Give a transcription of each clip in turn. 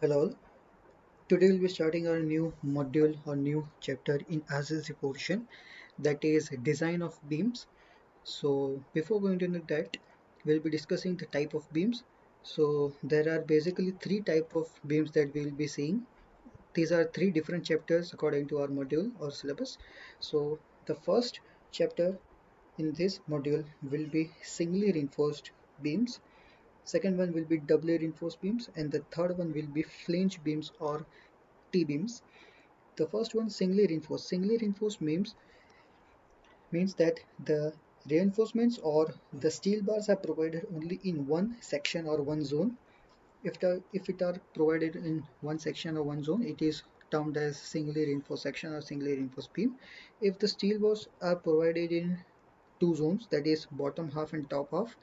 Hello all. Today we'll be starting our new module or new chapter in SSC portion, that is design of beams. So before going into that, we'll be discussing the type of beams. So there are basically three type of beams that we'll be seeing. These are three different chapters according to our module or syllabus. So the first chapter in this module will be singly reinforced beams. Second one will be doubly reinforced beams, and the third one will be flange beams or T-beams. The first one, singly reinforced. Singly reinforced means that the reinforcements or the steel bars are provided only in one section or one zone. If it are provided in one section or one zone, it is termed as singly reinforced section or singly reinforced beam. If the steel bars are provided in two zones, that is bottom half and top half,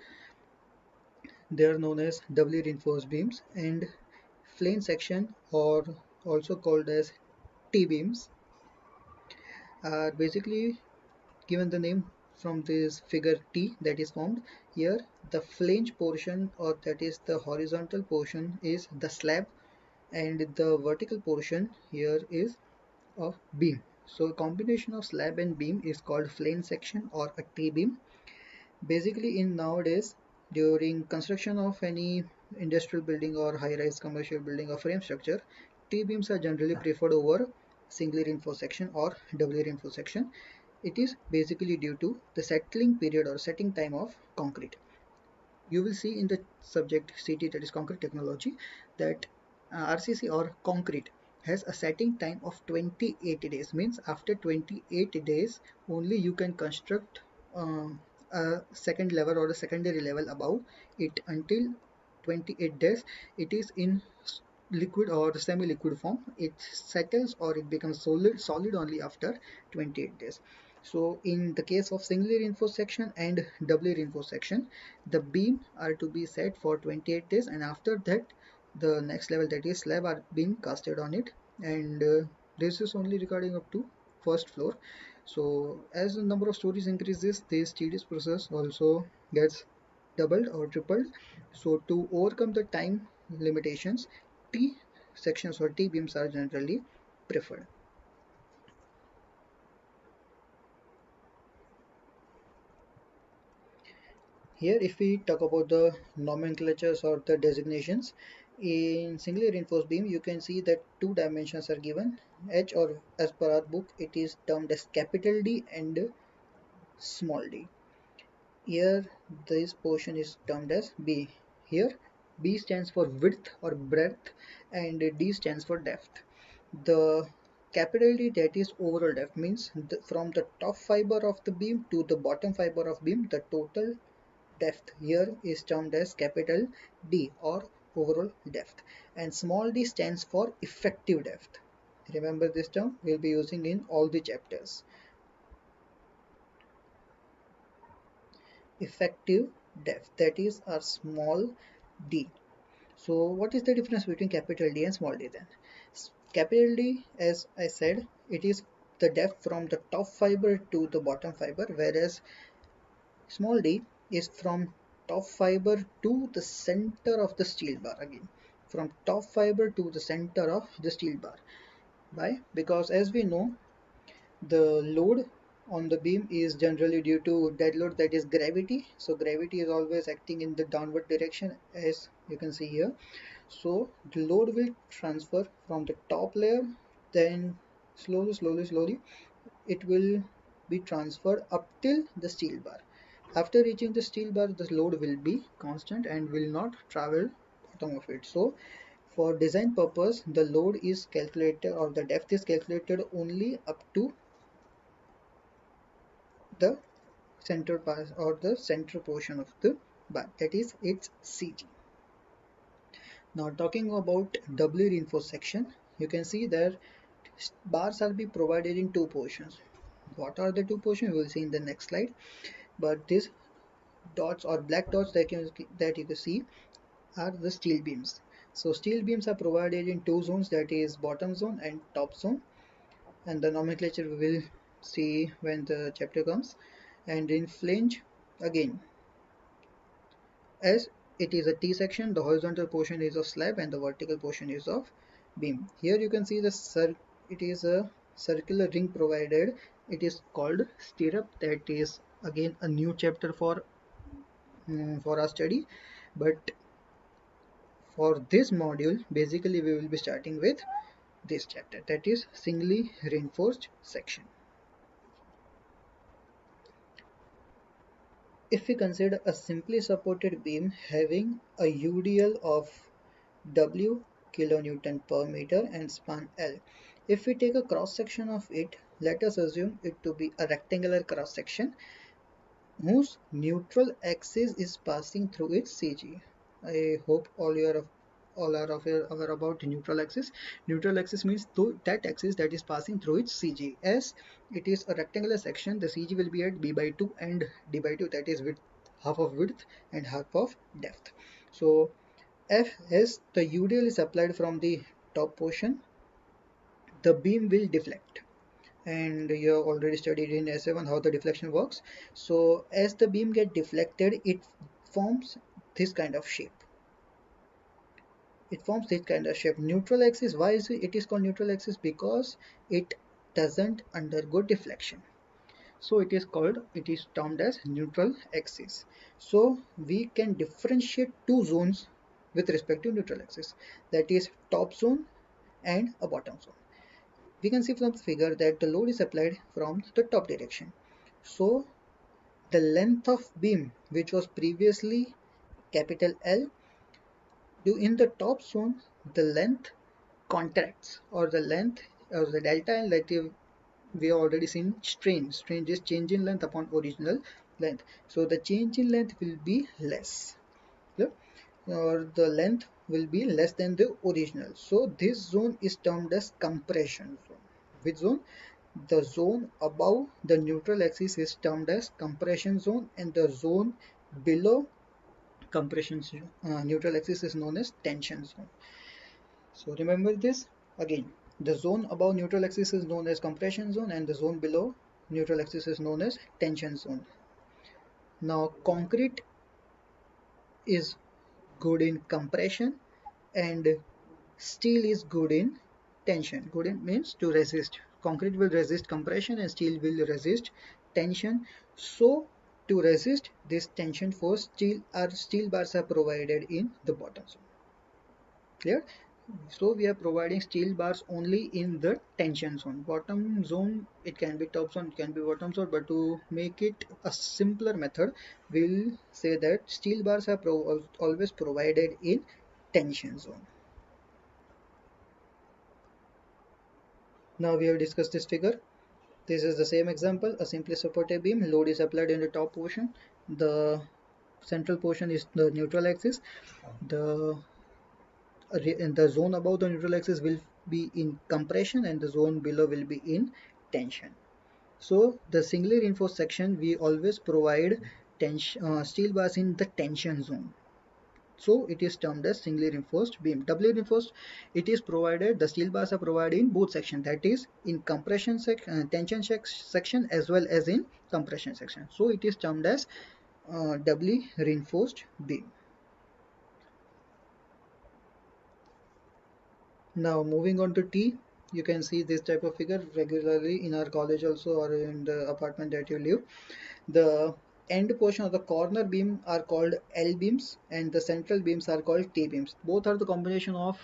they are known as doubly reinforced beams. And flange section, or also called as T-beams, are basically given the name from this figure T that is formed here. The flange portion, or that is the horizontal portion, is the slab, and the vertical portion here is a beam. So a combination of slab and beam is called flange section or a T-beam. Basically, in nowadays, during construction of any industrial building or high-rise commercial building or frame structure, T-beams are generally preferred over singly reinforced section or doubly reinforced section. It is basically due to the settling period or setting time of concrete. You will see in the subject CT, that is concrete technology, that RCC or concrete has a setting time of 28 days. Means after 28 days only you can construct a second level or a secondary level above it. Until 28 days it is in liquid or semi-liquid form. It settles or it becomes solid only after 28 days. So in the case of singly reinforced section and doubly reinforced section, the beam are to be set for 28 days, and after that the next level, that is slab, are being casted on it. And this is only regarding up to first floor. So as the number of stories increases, this tedious process also gets doubled or tripled. So to overcome the time limitations, T sections or T beams are generally preferred. Here, if we talk about the nomenclatures or the designations, in singly reinforced beam, you can see that two dimensions are given. H, or as per our book, it is termed as capital D and small d. Here, this portion is termed as B. Here, B stands for width or breadth, and D stands for depth. The capital D, that is overall depth, means from the top fiber of the beam to the bottom fiber of beam, the total depth here is termed as capital D or overall depth. And small d stands for effective depth. Remember, this term we'll be using in all the chapters. Effective depth, that is our small d. So what is the difference between capital D and small d then? Capital D, as I said, it is the depth from the top fiber to the bottom fiber, whereas small d is from top fiber to the center of the steel bar. Again, from top fiber to the center of the steel bar. Why? Because as we know, the load on the beam is generally due to dead load, that is gravity. So gravity is always acting in the downward direction, as you can see here. So the load will transfer from the top layer, then slowly it will be transferred up till the steel bar. After reaching the steel bar, the load will be constant and will not travel bottom of it. So for design purpose, the load is calculated, or the depth is calculated only up to the center part or the center portion of the bar, that is its CG. Now talking about doubly reinforced section, you can see that bars are be provided in two portions. What are the two portions? We will see in the next slide. But these dots or black dots that you can see are the steel beams. So steel beams are provided in two zones, that is bottom zone and top zone, and the nomenclature we will see when the chapter comes. And in flange, again, as it is a T section, the horizontal portion is of slab and the vertical portion is of beam. Here you can see it is a circular ring provided. It is called stirrup. That is again a new chapter for our study, but for this module basically we will be starting with this chapter, that is singly reinforced section. If we consider a simply supported beam having a UDL of W kilonewton per meter and span L, if we take a cross section of it, let us assume it to be a rectangular cross section whose neutral axis is passing through its CG. I hope all are aware about neutral axis. Neutral axis means that axis that is passing through its CG. As it is a rectangular section, the CG will be at b by 2 and d by 2, that is half of width and half of depth. So F as the UDL is applied from the top portion, the beam will deflect, and you have already studied in S7 how the deflection works. So as the beam get deflected, it forms this kind of shape. Neutral axis, why is it is called neutral axis? Because it doesn't undergo deflection. So it is termed as neutral axis. So we can differentiate two zones with respect to neutral axis, that is top zone and a bottom zone. We can see from the figure that the load is applied from the top direction. So the length of beam, which was previously capital L, in the top zone the length contracts, or the length or the delta L that we have already seen strain is change in length upon original length. So the change in length will be less, yeah? Or the length will be less than the original. So this zone is termed as compression zone. Which zone? The zone above the neutral axis is termed as compression zone, and the zone below neutral axis is known as tension zone. So remember this again. The zone above neutral axis is known as compression zone, and the zone below neutral axis is known as tension zone. Now concrete is good in compression and steel is good in tension. Good in means to resist. Concrete will resist compression and steel will resist tension. So to resist this tension force, steel bars are provided in the bottom zone. Clear? So we are providing steel bars only in the tension zone. Bottom zone, it can be top zone, it can be bottom zone, but to make it a simpler method, we'll say that steel bars are always provided in tension zone. Now we have discussed this figure. This is the same example, a simply supported beam. Load is applied in the top portion. The central portion is the neutral axis. The zone above the neutral axis will be in compression and the zone below will be in tension. So the singly reinforced section, we always provide steel bars in the tension zone. So it is termed as singly reinforced beam. Doubly reinforced, it is provided, the steel bars are provided in both sections, that is in tension section as well as in compression section. So it is termed as doubly reinforced beam. Now moving on to T, you can see this type of figure regularly in our college also, or in the apartment that you live. The end portion of the corner beam are called L beams and the central beams are called T beams. Both are the combination of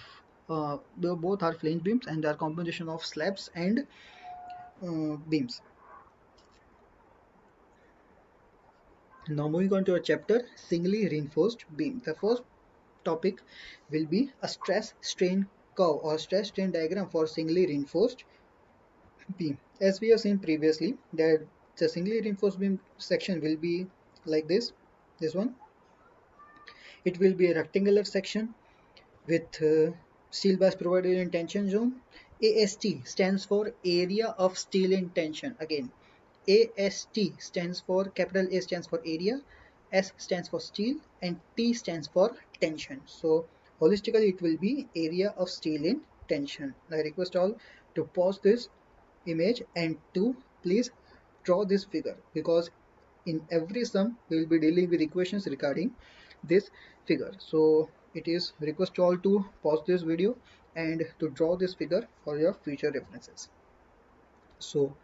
both are flange beams and they are combination of slabs and beams. Now moving on to a chapter, singly reinforced beam. The first topic will be a stress strain curve or stress strain diagram for singly reinforced beam. As we have seen previously, that the singly reinforced beam section will be like this one. It will be a rectangular section with steel bars provided in tension zone. AST stands for area of steel in tension. Again, AST stands for, capital A stands for area, S stands for steel, and T stands for tension. So holistically it will be area of steel in tension. I request all to pause this image and to please draw this figure, because in every sum we will be dealing with equations regarding this figure. So it is request to all to pause this video and to draw this figure for your future references. So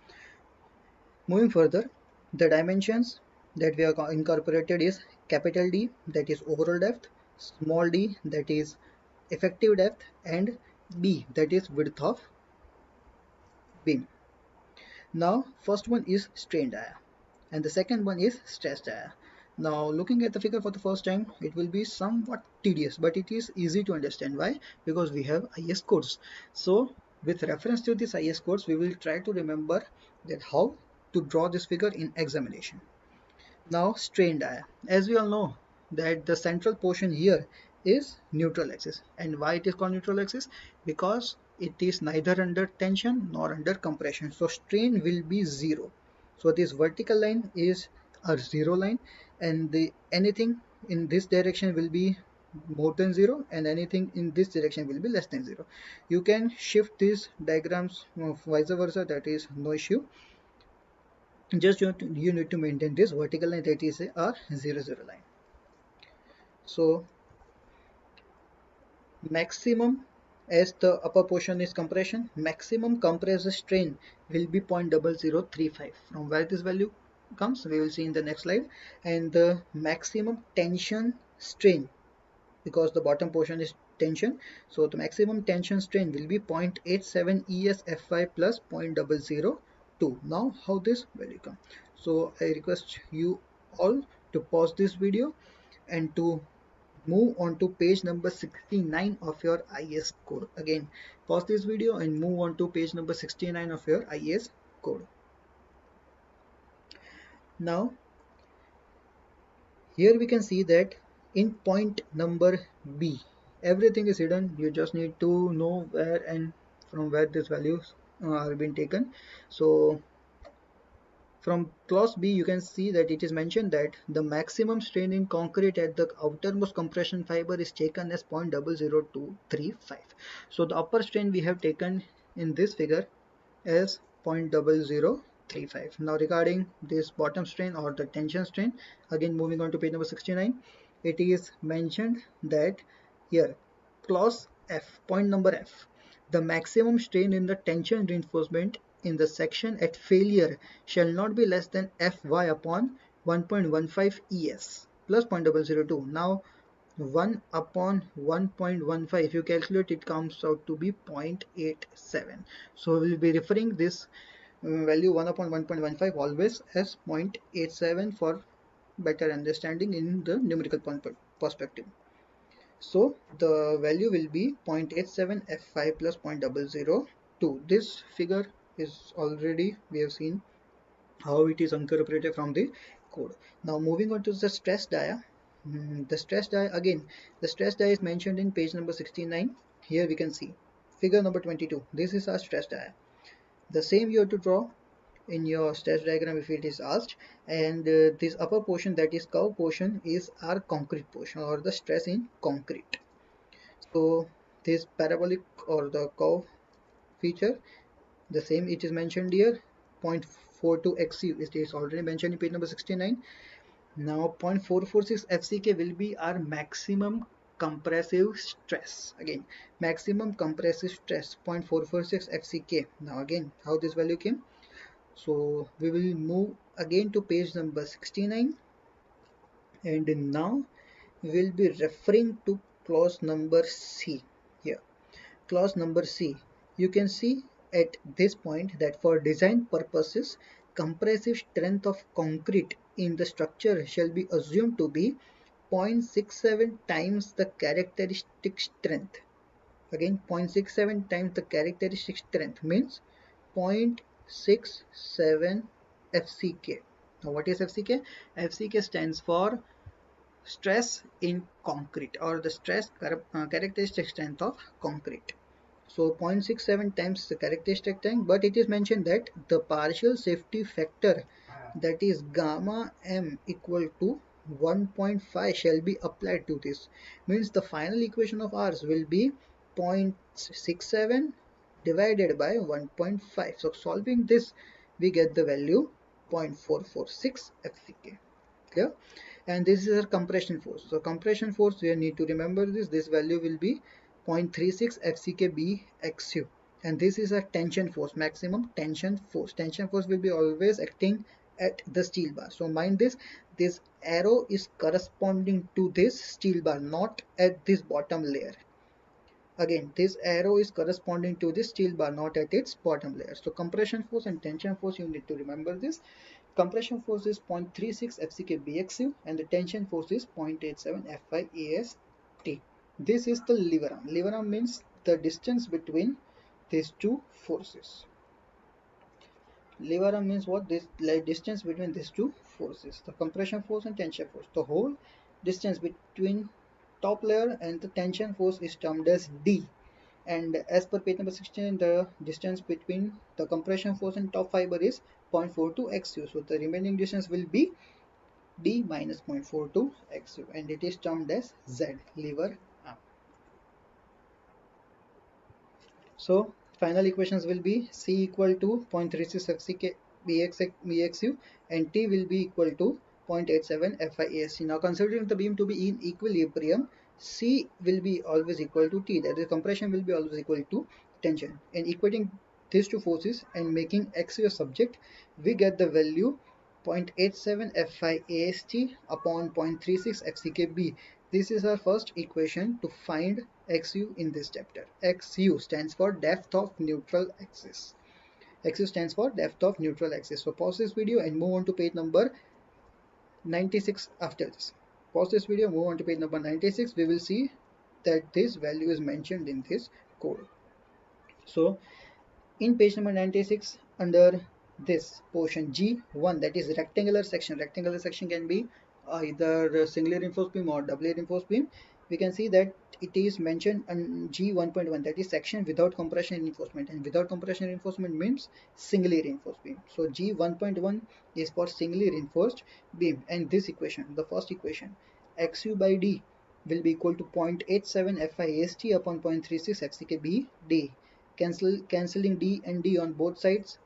moving further, the dimensions that we have incorporated is capital D, that is overall depth, small d, that is effective depth, and b, that is width of beam. Now first one is strain dia and the second one is stress dia. Now looking at the figure for the first time, it will be somewhat tedious, but it is easy to understand. Why? Because we have IS codes. So with reference to this IS codes, we will try to remember that how to draw this figure in examination. Now strain dia. As we all know that the central portion here is neutral axis. And why it is called neutral axis? Because it is neither under tension nor under compression. So strain will be zero. So this vertical line is a zero line, and anything in this direction will be more than zero, and anything in this direction will be less than zero. You can shift these diagrams vice versa, that is no issue. Just you need to maintain this vertical line, that is a 0 0 line. So maximum, as the upper portion is compression, maximum compressed strain will be 0.0035. From where this value comes, we will see in the next slide. And the maximum tension strain, because the bottom portion is tension, so the maximum tension strain will be 0.87 ESFY plus 0.002. Now how this value come? So I request you all to pause this video and to move on to page number 69 of your IS code. Again, pause this video and move on to page number 69 of your IS code. Now here we can see that in point number B, everything is hidden. You just need to know where and from where these values are being taken. So from clause B, you can see that it is mentioned that the maximum strain in concrete at the outermost compression fiber is taken as 0.00235. So the upper strain we have taken in this figure as 0.0035. Now regarding this bottom strain or the tension strain, again moving on to page number 69, it is mentioned that here clause F, point number F, the maximum strain in the tension reinforcement in the section at failure shall not be less than Fy upon 1.15 ES plus 0.002. Now 1 upon 1.15, if you calculate, it comes out to be 0.87. So we will be referring this value 1 upon 1.15 always as 0.87 for better understanding in the numerical perspective. So the value will be 0.87 F5 plus 0.002. This figure is already, we have seen how it is incorporated from the code. Now moving on to the stress dia. The stress dia, again, the stress dia is mentioned in page number 69. Here we can see figure number 22. This is our stress dia. The same you have to draw in your stress diagram if it is asked, and this upper portion, that is curve portion, is our concrete portion or the stress in concrete. So this parabolic or the curve feature, the same it is mentioned here, 0.42 XU, it is already mentioned in page number 69. Now 0.446 FCK will be our maximum compressive stress. Again, maximum compressive stress 0.446 FCK. Now again, how this value came? So we will move again to page number 69, and now we will be referring to clause number C here. Clause number C, you can see at this point that for design purposes, compressive strength of concrete in the structure shall be assumed to be 0.67 times the characteristic strength. Again, 0.67 times the characteristic strength means 0.67 FCK. Now what is FCK? FCK stands for stress in concrete or the stress characteristic strength of concrete. So 0.67 times the characteristic strength, but it is mentioned that the partial safety factor, that is gamma m, equal to 1.5 shall be applied to this. Means the final equation of ours will be 0.67 divided by 1.5. So solving this, we get the value 0.446 FCK. Clear? and this is our compression force. So compression force, you need to remember this value will be 0.36 FCKBXU, and this is a tension force, maximum tension force. Tension force will be always acting at the steel bar. So mind this arrow is corresponding to this steel bar, not at this bottom layer. Again, this arrow is corresponding to this steel bar, not at its bottom layer. So compression force and tension force, you need to remember this. Compression force is 0.36 FCKBXU and the tension force is 0.87 FIAST. This is the lever arm. Lever arm means the distance between these two forces. Lever arm means what? This distance between these two forces, the compression force and tension force. The whole distance between top layer and the tension force is termed as D. And as per page number 16, the distance between the compression force and top fiber is 0.42 XU. So the remaining distance will be D minus 0.42 XU, and it is termed as Z, lever arm. So final equations will be C equal to 0.36 FCK BXU and T will be equal to 0.87 FIAST. Now considering the beam to be in equilibrium, C will be always equal to T, that is compression will be always equal to tension. And equating these two forces and making XU a subject, we get the value 0.87 FIAST upon 0.36 FCKB. This is our first equation to find XU in this chapter. XU stands for depth of neutral axis. XU stands for depth of neutral axis. So pause this video and move on to page number 96 after this. Pause this video, move on to page number 96. We will see that this value is mentioned in this code. So in page number 96, under this portion G1, that is rectangular section can be either singly reinforced beam or doubly reinforced beam. We can see that it is mentioned on G1.1, that is section without compression reinforcement, and without compression reinforcement means singly reinforced beam. So G1.1 is for singly reinforced beam, and this equation, the first equation, XU by D will be equal to 0.87 FIAST upon 0.36 FCKBD. Cancelling D and D on both sides,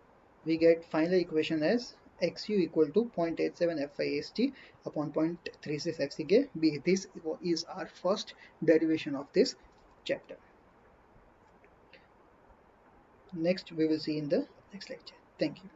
we get final equation as XU equal to 0.87 FIAST upon 0.36 FCKB. This is our first derivation of this chapter. Next we will see in the next lecture. Thank you.